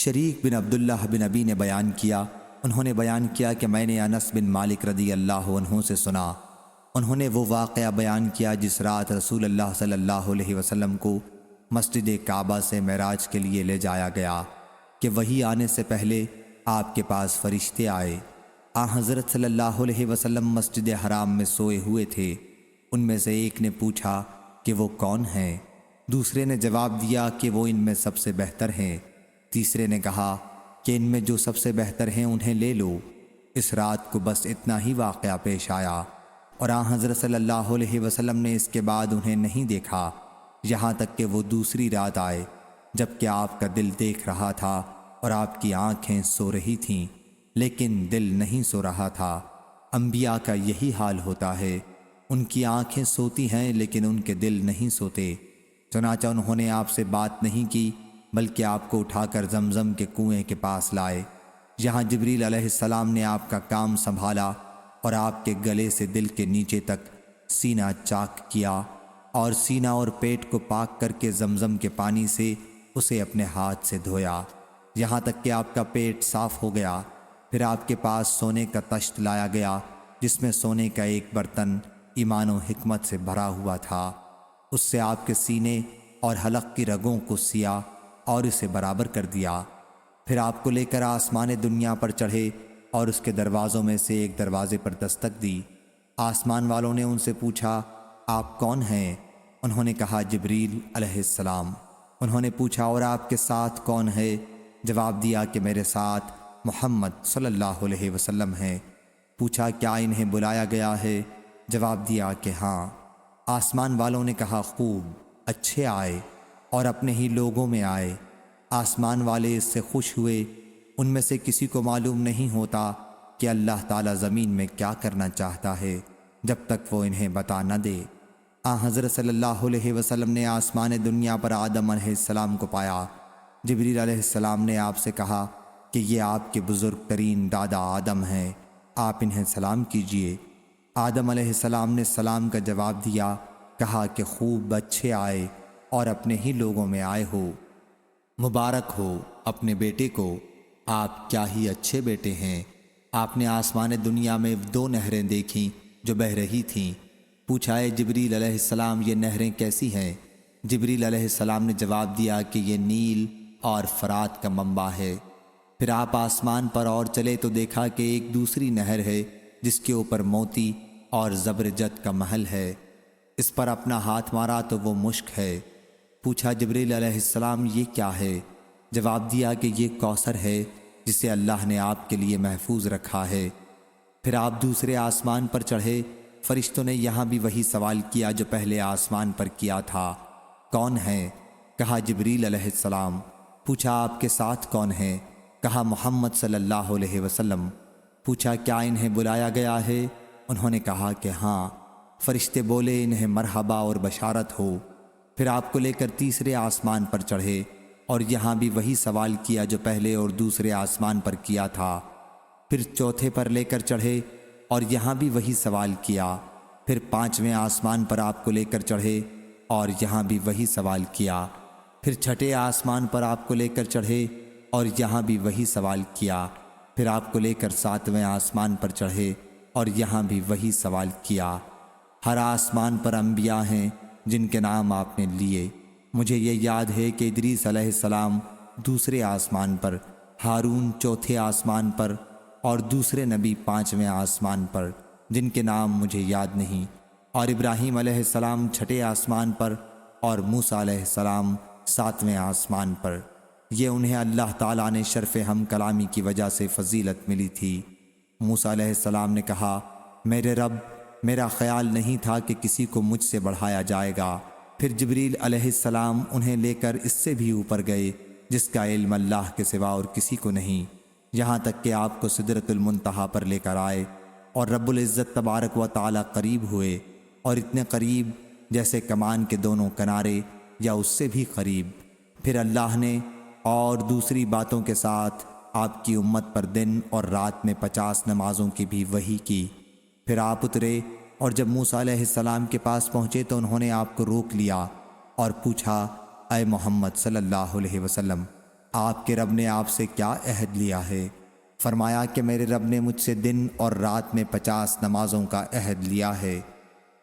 شریک بن عبداللہ بن ابی نے بیان کیا، انہوں نے بیان کیا کہ میں نے انس بن مالک رضی اللہ عنہ سے سنا، انہوں نے وہ واقعہ بیان کیا جس رات رسول اللہ صلی اللہ علیہ وسلم کو مسجد کعبہ سے معراج کے لیے لے جایا گیا کہ وحی آنے سے پہلے آپ کے پاس فرشتے آئے۔ حضرت صلی اللہ علیہ وسلم مسجد حرام میں سوئے ہوئے تھے۔ ان میں سے ایک نے پوچھا کہ وہ کون ہیں؟ دوسرے نے جواب دیا کہ وہ ان میں سب سے بہتر ہیں۔ تیسرے نے کہا کہ ان میں جو سب سے بہتر ہیں انہیں لے لو۔ اس رات کو بس اتنا ہی واقعہ پیش آیا، اور حضرت صلی اللہ علیہ وسلم نے اس کے بعد انہیں نہیں دیکھا یہاں تک کہ وہ دوسری رات آئے، جبکہ آپ کا دل دیکھ رہا تھا اور آپ کی آنکھیں سو رہی تھیں، لیکن دل نہیں سو رہا تھا۔ انبیاء کا یہی حال ہوتا ہے، ان کی آنکھیں سوتی ہیں لیکن ان کے دل نہیں سوتے۔ چنانچہ انہوں نے آپ سے بات نہیں کی بلکہ آپ کو اٹھا کر زمزم کے کنویں کے پاس لائے، جہاں جبریل علیہ السلام نے آپ کا کام سنبھالا اور آپ کے گلے سے دل کے نیچے تک سینہ چاک کیا، اور سینہ اور پیٹ کو پاک کر کے زمزم کے پانی سے اسے اپنے ہاتھ سے دھویا، یہاں تک کہ آپ کا پیٹ صاف ہو گیا۔ پھر آپ کے پاس سونے کا طشت لایا گیا، جس میں سونے کا ایک برتن ایمان و حکمت سے بھرا ہوا تھا۔ اس سے آپ کے سینے اور حلق کی رگوں کو سیا اور اسے برابر کر دیا۔ پھر آپ کو لے کر آسمان دنیا پر چڑھے اور اس کے دروازوں میں سے ایک دروازے پر دستک دی۔ آسمان والوں نے ان سے پوچھا آپ کون ہیں؟ انہوں نے کہا جبریل علیہ السلام۔ انہوں نے پوچھا اور آپ کے ساتھ کون ہے؟ جواب دیا کہ میرے ساتھ محمد صلی اللہ علیہ وسلم ہیں۔ پوچھا کیا انہیں بلایا گیا ہے؟ جواب دیا کہ ہاں۔ آسمان والوں نے کہا خوب، اچھے آئے اور اپنے ہی لوگوں میں آئے۔ آسمان والے اس سے خوش ہوئے۔ ان میں سے کسی کو معلوم نہیں ہوتا کہ اللہ تعالیٰ زمین میں کیا کرنا چاہتا ہے جب تک وہ انہیں بتا نہ دے۔ حضرت صلی اللہ علیہ وسلم نے آسمان دنیا پر آدم علیہ السلام کو پایا۔ جبریل علیہ السلام نے آپ سے کہا کہ یہ آپ کے بزرگ ترین دادا آدم ہیں، آپ انہیں سلام کیجئے۔ آدم علیہ السلام نے سلام کا جواب دیا، کہا کہ خوب، اچھے آئے اور اپنے ہی لوگوں میں آئے ہو، مبارک ہو اپنے بیٹے کو، آپ کیا ہی اچھے بیٹے ہیں۔ آپ نے آسمان دنیا میں 2 نہریں دیکھیں جو بہہ رہی تھیں۔ پوچھا اے جبریل علیہ السلام یہ نہریں کیسی ہیں؟ جبریل علیہ السلام نے جواب دیا کہ یہ نیل اور فرات کا منبع ہے۔ پھر آپ آسمان پر اور چلے تو دیکھا کہ ایک دوسری نہر ہے جس کے اوپر موتی اور زبرجد کا محل ہے۔ اس پر اپنا ہاتھ مارا تو وہ مشک ہے۔ پوچھا جبریل علیہ السلام یہ کیا ہے؟ جواب دیا کہ یہ کوثر ہے جسے اللہ نے آپ کے لیے محفوظ رکھا ہے۔ پھر آپ دوسرے آسمان پر چڑھے۔ فرشتوں نے یہاں بھی وہی سوال کیا جو پہلے آسمان پر کیا تھا، کون ہیں؟ کہا جبریل علیہ السلام۔ پوچھا آپ کے ساتھ کون ہیں؟ کہا محمد صلی اللہ علیہ وسلم۔ پوچھا کیا انہیں بلایا گیا ہے؟ انہوں نے کہا کہ ہاں۔ فرشتے بولے انہیں مرحبا اور بشارت ہو۔ پھر آپ کو لے کر تیسرے آسمان پر چڑھے اور یہاں بھی وہی سوال کیا جو پہلے اور دوسرے آسمان پر کیا تھا۔ پھر چوتھے پر لے کر چڑھے اور یہاں بھی وہی سوال کیا۔ پھر 5ویں آسمان پر آپ کو لے کر چڑھے اور یہاں بھی وہی سوال کیا۔ پھر چھٹے آسمان پر آپ کو لے کر چڑھے اور یہاں بھی وہی سوال کیا۔ پھر آپ کو لے کر 7ویں آسمان پر چڑھے اور یہاں بھی وہی سوال کیا۔ ہر آسمان پر انبیاء ہیں جن کے نام آپ نے لیے۔ مجھے یہ یاد ہے کہ ادریس علیہ السلام دوسرے آسمان پر، ہارون چوتھے آسمان پر اور دوسرے نبی 5ویں آسمان پر جن کے نام مجھے یاد نہیں، اور ابراہیم علیہ السلام چھٹے آسمان پر اور موسیٰ علیہ السلام 7ویں آسمان پر۔ یہ انہیں اللہ تعالیٰ نے شرف ہم کلامی کی وجہ سے فضیلت ملی تھی۔ موسیٰ علیہ السلام نے کہا میرے رب، میرا خیال نہیں تھا کہ کسی کو مجھ سے بڑھایا جائے گا۔ پھر جبریل علیہ السلام انہیں لے کر اس سے بھی اوپر گئے جس کا علم اللہ کے سوا اور کسی کو نہیں، یہاں تک کہ آپ کو سدرۃ المنتہا پر لے کر آئے اور رب العزت تبارک و تعالی قریب ہوئے، اور اتنے قریب جیسے کمان کے دونوں کنارے یا اس سے بھی قریب۔ پھر اللہ نے اور دوسری باتوں کے ساتھ آپ کی امت پر دن اور رات میں 50 نمازوں کی بھی وحی کی۔ پھر آپ اترے اور جب موسیٰ علیہ السلام کے پاس پہنچے تو انہوں نے آپ کو روک لیا اور پوچھا اے محمد صلی اللہ علیہ وسلم آپ کے رب نے آپ سے کیا عہد لیا ہے؟ فرمایا کہ میرے رب نے مجھ سے دن اور رات میں 50 نمازوں کا عہد لیا ہے۔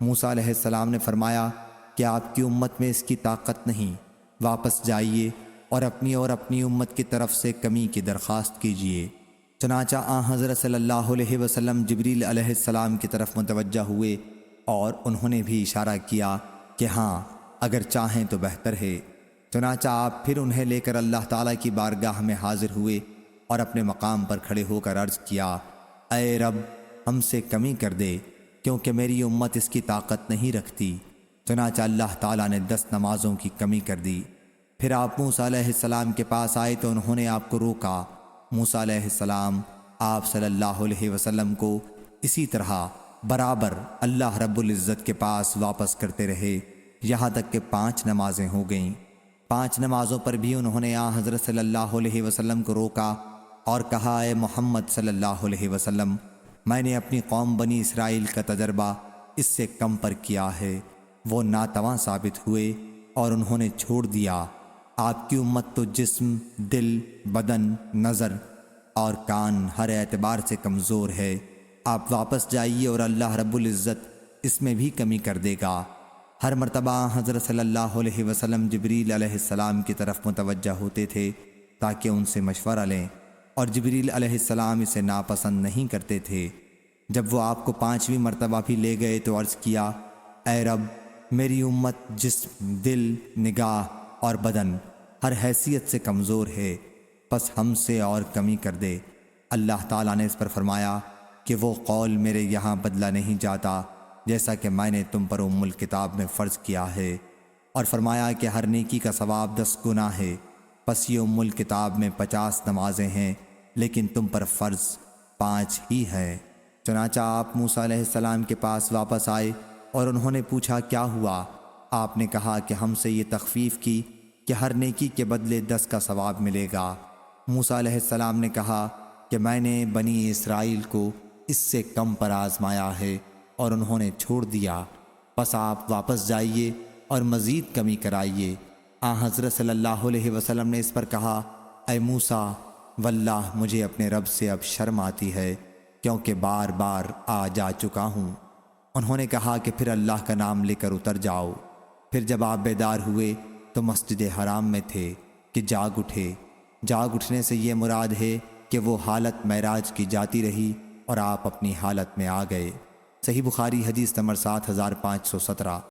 موسیٰ علیہ السلام نے فرمایا کہ آپ کی امت میں اس کی طاقت نہیں، واپس جائیے اور اپنی امت کی طرف سے کمی کی درخواست کیجیے۔ چنانچہ حضرت صلی اللہ علیہ وسلم جبریل علیہ السلام کی طرف متوجہ ہوئے اور انہوں نے بھی اشارہ کیا کہ ہاں اگر چاہیں تو بہتر ہے۔ چنانچہ آپ پھر انہیں لے کر اللہ تعالیٰ کی بارگاہ میں حاضر ہوئے اور اپنے مقام پر کھڑے ہو کر عرض کیا، اے رب ہم سے کمی کر دے کیونکہ میری امت اس کی طاقت نہیں رکھتی۔ چنانچہ اللہ تعالیٰ نے 10 نمازوں کی کمی کر دی۔ پھر آپ موسیٰ علیہ السلام کے پاس آئے تو انہوں نے آپ کو روکا۔ موسیٰ علیہ السلام آپ صلی اللہ علیہ وسلم کو اسی طرح برابر اللہ رب العزت کے پاس واپس کرتے رہے یہاں تک کہ 5 نمازیں ہو گئیں۔ 5 نمازوں پر بھی انہوں نے حضرت صلی اللہ علیہ وسلم کو روکا اور کہا، اے محمد صلی اللہ علیہ وسلم، میں نے اپنی قوم بنی اسرائیل کا تجربہ اس سے کم پر کیا ہے، وہ ناتواں ثابت ہوئے اور انہوں نے چھوڑ دیا۔ آپ کی امت تو جسم، دل، بدن، نظر اور کان ہر اعتبار سے کمزور ہے۔ آپ واپس جائیے اور اللہ رب العزت اس میں بھی کمی کر دے گا۔ ہر مرتبہ حضرت صلی اللہ علیہ وسلم جبریل علیہ السلام کی طرف متوجہ ہوتے تھے تاکہ ان سے مشورہ لیں، اور جبریل علیہ السلام اسے ناپسند نہیں کرتے تھے۔ جب وہ آپ کو 5ویں مرتبہ بھی لے گئے تو عرض کیا، اے رب میری امت جسم، دل، نگاہ اور بدن ہر حیثیت سے کمزور ہے، پس ہم سے اور کمی کر دے۔ اللہ تعالیٰ نے اس پر فرمایا کہ وہ قول میرے یہاں بدلا نہیں جاتا جیسا کہ میں نے تم پر الکتاب میں فرض کیا ہے، اور فرمایا کہ ہر نیکی کا ثواب 10 گنا ہے۔ پس یہ الکتاب میں 50 نمازیں ہیں لیکن تم پر فرض 5 ہی ہے۔ چنانچہ آپ موسیٰ علیہ السلام کے پاس واپس آئے اور انہوں نے پوچھا، کیا ہوا؟ آپ نے کہا کہ ہم سے یہ تخفیف کی کہ ہر نیکی کے بدلے 10 کا ثواب ملے گا۔ موسیٰ علیہ السلام نے کہا کہ میں نے بنی اسرائیل کو اس سے کم پر آزمایا ہے اور انہوں نے چھوڑ دیا، پس آپ واپس جائیے اور مزید کمی کرائیے۔ حضرت صلی اللہ علیہ وسلم نے اس پر کہا، اے موسیٰ واللہ مجھے اپنے رب سے اب شرم آتی ہے کیونکہ بار بار جا چکا ہوں۔ انہوں نے کہا کہ پھر اللہ کا نام لے کر اتر جاؤ۔ پھر جب آپ بیدار ہوئے تو مسجد حرام میں تھے کہ جاگ اٹھے۔ جاگ اٹھنے سے یہ مراد ہے کہ وہ حالت معراج کی جاتی رہی اور آپ اپنی حالت میں آ گئے۔ صحیح بخاری حدیث نمبر 7517۔